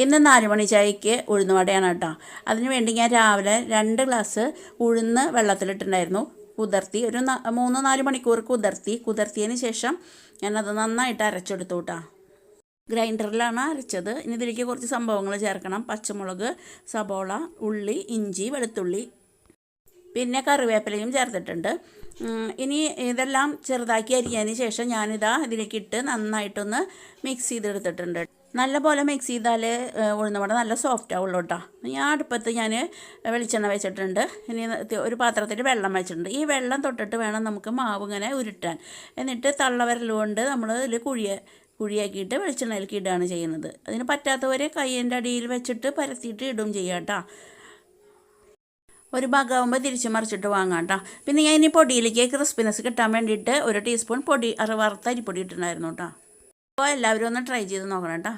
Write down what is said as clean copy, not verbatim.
ഇന്ന് 4 മണി ചായക്ക് ഉഴുന്നുവടയാണ് കേട്ടോ. അതിന് വേണ്ടി ഞാൻ രാവിലെ 2 ഗ്ലാസ് ഉഴുന്ന് വെള്ളത്തിലിട്ടുണ്ടായിരുന്നു. കുതിർത്തി ഒരു 3-4 മണിക്കൂർ കുതിർത്തിയതിന് ശേഷം ഞാനത് നന്നായിട്ട് അരച്ചെടുത്തു കേട്ടോ. ഗ്രൈൻഡറിലാണ് അരച്ചത്. ഇനി ഇതിലേക്ക് കുറച്ച് സംഭവങ്ങൾ ചേർക്കണം. പച്ചമുളക്, സബോള, ഉള്ളി, ഇഞ്ചി, വെളുത്തുള്ളി, പിന്നെ കറിവേപ്പിലയും ചേർത്തിട്ടുണ്ട്. ഇനി ഇതെല്ലാം ചെറുതാക്കി അരിഞ്ഞതിന് ശേഷം ഇതിലേക്ക് ഇട്ട് നന്നായിട്ടൊന്ന് മിക്സ് ചെയ്തെടുത്തിട്ടുണ്ട്. നല്ല പോലെ മിക്സ് ചെയ്താൽ ഉഴുന്നുവട നല്ല സോഫ്റ്റ് ആവുള്ളൂ കേട്ടോ. അടുപ്പത്ത് ഞാൻ വെളിച്ചെണ്ണ വെച്ചിട്ടുണ്ട്. ഇനി ഒരു പാത്രത്തിൽ വെള്ളം വെച്ചിട്ടുണ്ട്. ഈ വെള്ളം തൊട്ടിട്ട് വേണം നമുക്ക് മാവ് ഇങ്ങനെ ഉരുട്ടാൻ. എന്നിട്ട് തള്ളവിരലുകൊണ്ട് നമ്മൾ ഇതിൽ കുഴിയാക്കിയിട്ട് വെളിച്ചെണ്ണയിലേക്ക് ഇടുകയാണ് ചെയ്യുന്നത്. അതിന് പറ്റാത്തവർ കയ്യിൻ്റെ അടിയിൽ വെച്ചിട്ട് പരത്തിയിട്ട് ഇടും ചെയ്യാം കേട്ടോ. ഒരു ഭാഗമാകുമ്പോൾ തിരിച്ച് മറിച്ചിട്ട് വാങ്ങാം കേട്ടോ. പിന്നെ ഞാൻ ഇനി പൊടിയിലേക്ക് ക്രിസ്പിനെസ് കിട്ടാൻ വേണ്ടിയിട്ട് 1 ടീസ്പൂൺ വറുത്ത അരിപ്പൊടി ഇട്ടിട്ടുണ്ടായിരുന്നു കേട്ടോ. അപ്പോൾ എല്ലാവരും ഒന്ന് ട്രൈ ചെയ്ത് നോക്കണം കേട്ടോ.